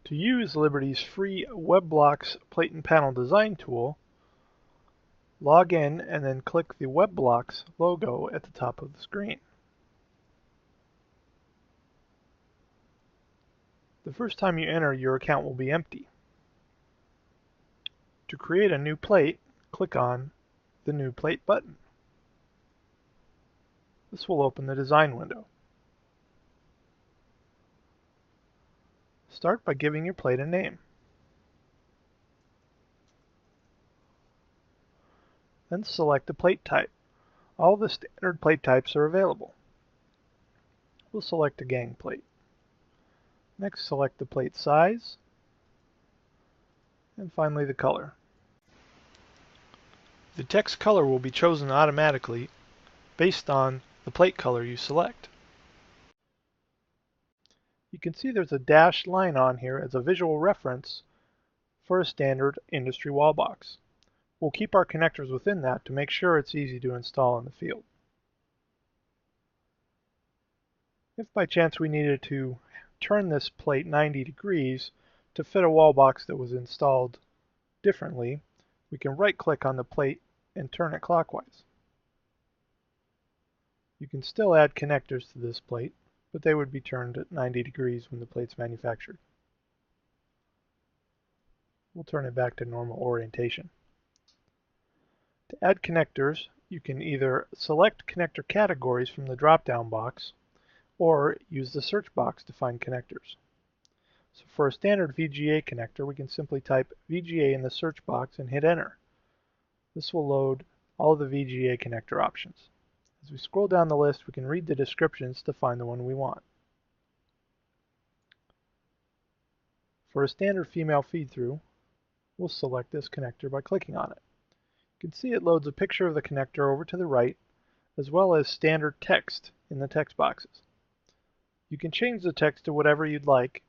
To use Liberty's free WebBlox plate and panel design tool, log in and then click the WebBlox logo at the top of the screen. The first time you enter, your account will be empty. To create a new plate, click on the New Plate button. This will open the design window. Start by giving your plate a name. Then select the plate type. All the standard plate types are available. We'll select a gang plate. Next, select the plate size, and finally the color. The text color will be chosen automatically based on the plate color you select. You can see there's a dashed line on here as a visual reference for a standard industry wall box. We'll keep our connectors within that to make sure it's easy to install in the field. If by chance we needed to turn this plate 90 degrees to fit a wall box that was installed differently, we can right-click on the plate and turn it clockwise. You can still add connectors to this plate, but they would be turned at 90 degrees when the plate's manufactured. We'll turn it back to normal orientation. To add connectors, you can either select connector categories from the drop-down box or use the search box to find connectors. So for a standard VGA connector, we can simply type VGA in the search box and hit enter. This will load all of the VGA connector options. As we scroll down the list, we can read the descriptions to find the one we want. For a standard female feed-through, we'll select this connector by clicking on it. You can see it loads a picture of the connector over to the right, as well as standard text in the text boxes. You can change the text to whatever you'd like,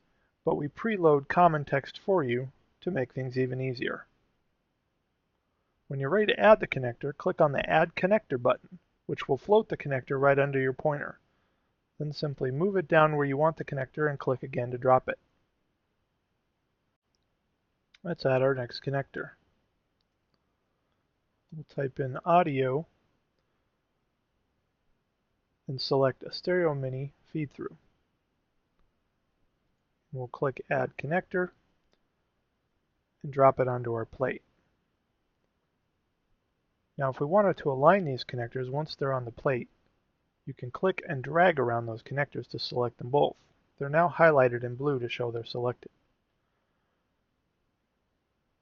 but we preload common text for you to make things even easier. When you're ready to add the connector, click on the Add Connector button, which will float the connector right under your pointer. Then simply move it down where you want the connector and click again to drop it. Let's add our next connector. We'll type in audio and select a stereo mini feed-through. We'll click Add Connector and drop it onto our plate. Now if we wanted to align these connectors once they're on the plate, you can click and drag around those connectors to select them both. They're now highlighted in blue to show they're selected.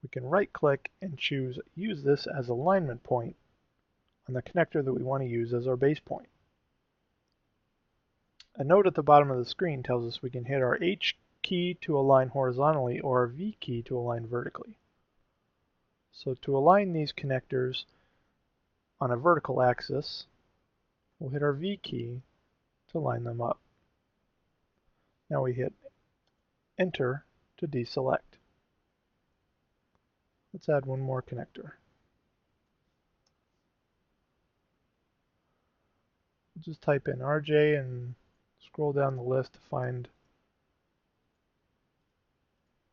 We can right-click and choose Use this as alignment point on the connector that we want to use as our base point. A note at the bottom of the screen tells us we can hit our H key to align horizontally or our V key to align vertically. So to align these connectors on a vertical axis, we'll hit our V key to line them up. Now we hit Enter to deselect. Let's add one more connector. We'll just type in RJ and scroll down the list to find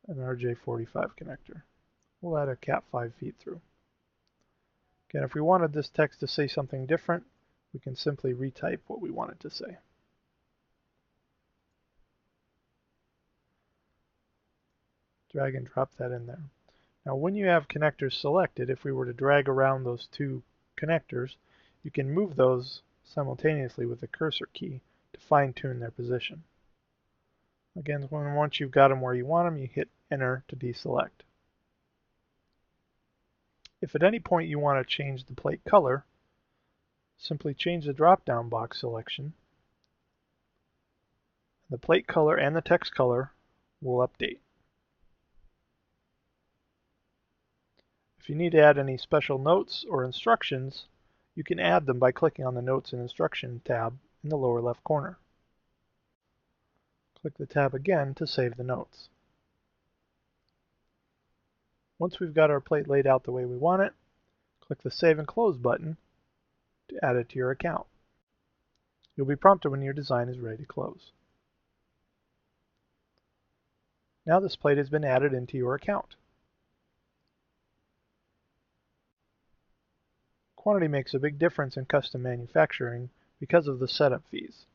an RJ45 connector. We'll add a Cat5 feed-through. Again, if we wanted this text to say something different, we can simply retype what we want it to say. Drag and drop that in there. Now when you have connectors selected, if we were to drag around those two connectors, you can move those simultaneously with the cursor key to fine-tune their position. Again, once you've got them where you want them, you hit Enter to deselect. If at any point you want to change the plate color, simply change the drop-down box selection. The plate color and the text color will update. If you need to add any special notes or instructions, you can add them by clicking on the Notes and Instruction tab in the lower left corner. Click the tab again to save the notes. Once we've got our plate laid out the way we want it, click the Save and Close button to add it to your account. You'll be prompted when your design is ready to close. Now this plate has been added into your account. Quantity makes a big difference in custom manufacturing because of the setup fees.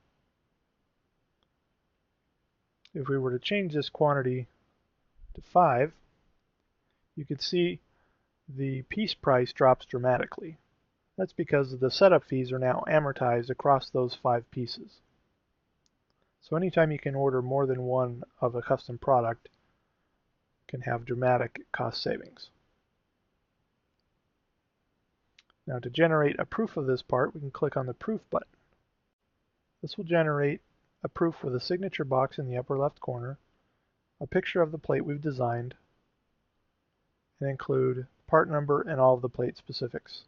If we were to change this quantity to 5, you could see the piece price drops dramatically. That's because the setup fees are now amortized across those 5 pieces. So anytime you can order more than one of a custom product can have dramatic cost savings. Now to generate a proof of this part, we can click on the proof button. This will generate a proof with a signature box in the upper left corner, a picture of the plate we've designed, and include part number and all of the plate specifics,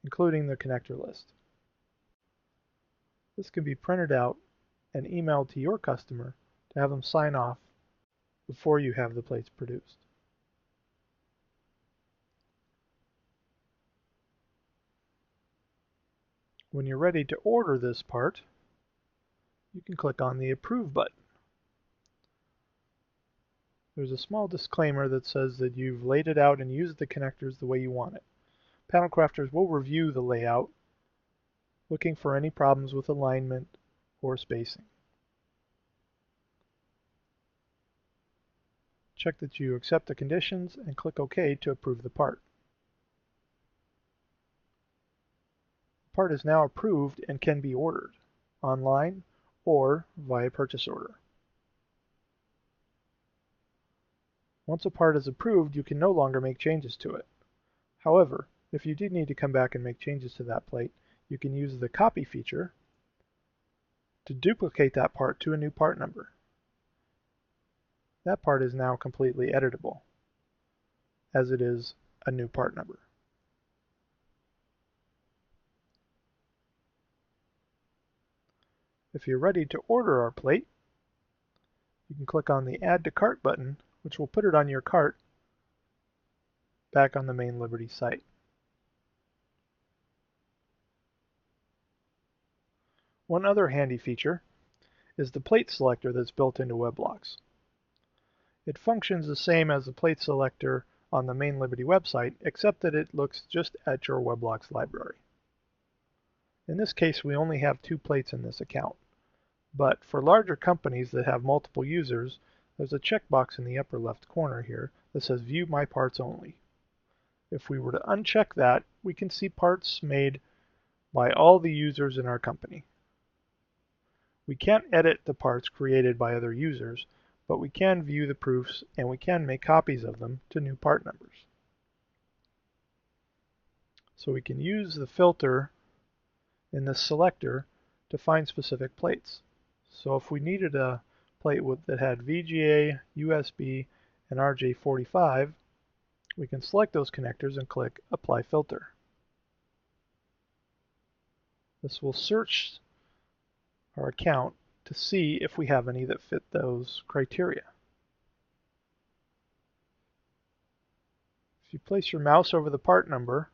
including the connector list. This can be printed out and emailed to your customer to have them sign off before you have the plates produced. When you're ready to order this part, you can click on the Approve button. There's a small disclaimer that says that you've laid it out and used the connectors the way you want it. Panel crafters will review the layout, looking for any problems with alignment or spacing. Check that you accept the conditions and click OK to approve the part. The part is now approved and can be ordered online or via purchase order. Once a part is approved, you can no longer make changes to it. However, if you did need to come back and make changes to that plate, you can use the copy feature to duplicate that part to a new part number. That part is now completely editable, as it is a new part number. If you're ready to order our plate, you can click on the Add to Cart button, which will put it on your cart back on the main Liberty site. One other handy feature is the plate selector that's built into WebBlox. It functions the same as the plate selector on the main Liberty website, except that it looks just at your WebBlox library. In this case, we only have 2 plates in this account, but for larger companies that have multiple users, there's a checkbox in the upper left corner here that says View My Parts Only. If we were to uncheck that, we can see parts made by all the users in our company. We can't edit the parts created by other users, but we can view the proofs and we can make copies of them to new part numbers. So we can use the filter in this selector to find specific plates. So if we needed a plate that had VGA, USB, and RJ45, we can select those connectors and click Apply Filter. This will search our account to see if we have any that fit those criteria. If you place your mouse over the part number,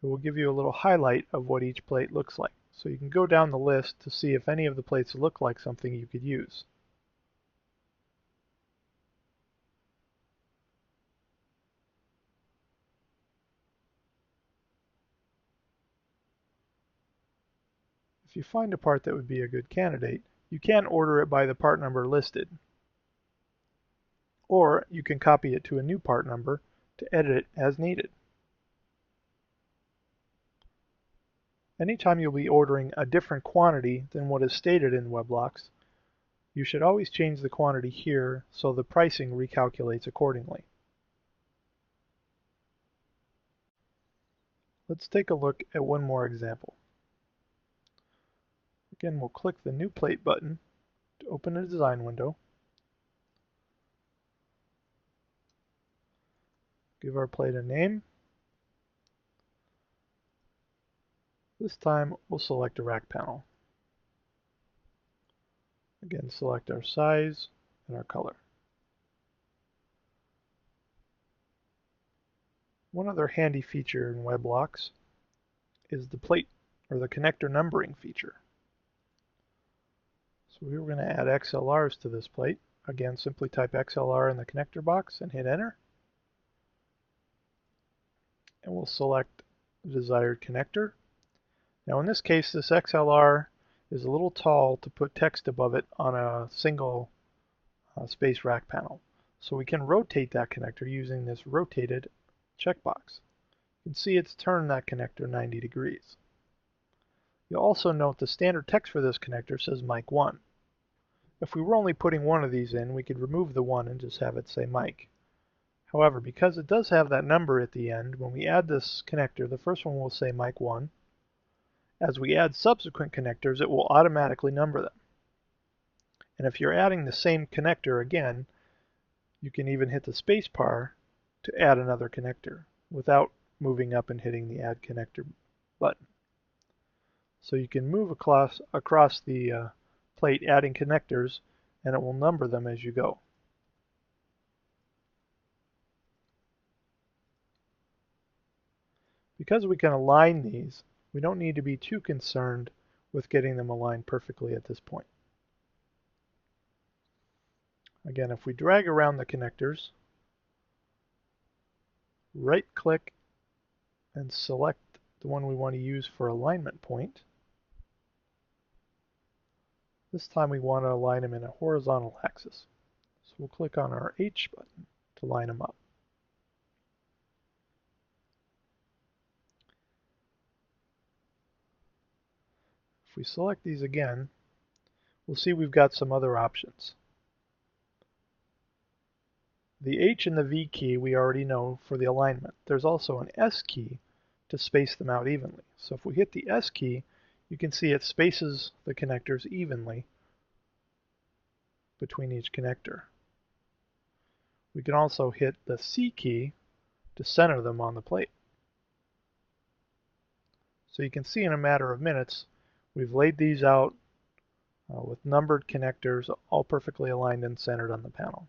it will give you a little highlight of what each plate looks like. So you can go down the list to see if any of the plates look like something you could use. If you find a part that would be a good candidate, you can order it by the part number listed. Or you can copy it to a new part number to edit it as needed. Anytime you'll be ordering a different quantity than what is stated in WebBlox, you should always change the quantity here so the pricing recalculates accordingly. Let's take a look at one more example. Again, we'll click the New Plate button to open a design window. Give our plate a name. This time we'll select a rack panel. Again, select our size and our color. One other handy feature in WebBlox is the plate or the connector numbering feature. So we were going to add XLRs to this plate. Again, simply type XLR in the connector box and hit enter. And we'll select the desired connector. Now in this case, this XLR is a little tall to put text above it on a single space rack panel. So we can rotate that connector using this rotated checkbox. You can see it's turned that connector 90 degrees. You'll also note the standard text for this connector says mic 1. If we were only putting one of these in, we could remove the 1 and just have it say mic. However, because it does have that number at the end, when we add this connector, the first one will say mic 1. As we add subsequent connectors, it will automatically number them. And if you're adding the same connector again, you can even hit the space bar to add another connector without moving up and hitting the Add Connector button. So you can move across the plate adding connectors, and it will number them as you go. Because we can align these, we don't need to be too concerned with getting them aligned perfectly at this point. Again, if we drag around the connectors, right-click and select the one we want to use for alignment point. This time we want to align them in a horizontal axis. So we'll click on our H button to line them up. If we select these again, we'll see we've got some other options. The H and the V key we already know for the alignment. There's also an S key to space them out evenly. So if we hit the S key, you can see it spaces the connectors evenly between each connector. We can also hit the C key to center them on the plate. So you can see in a matter of minutes, we've laid these out with numbered connectors all perfectly aligned and centered on the panel.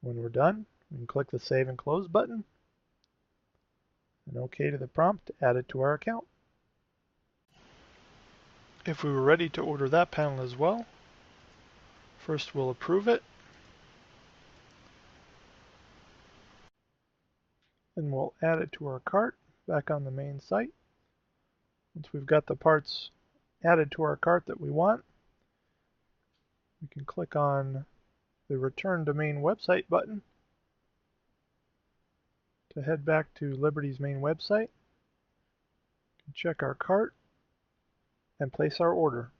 When we're done, we can click the Save and Close button and OK to the prompt to add it to our account. If we were ready to order that panel as well, first we'll approve it, and we'll add it to our cart back on the main site. Once we've got the parts added to our cart that we want, we can click on the Return to Main Website button to head back to Liberty's main website, check our cart, and place our order.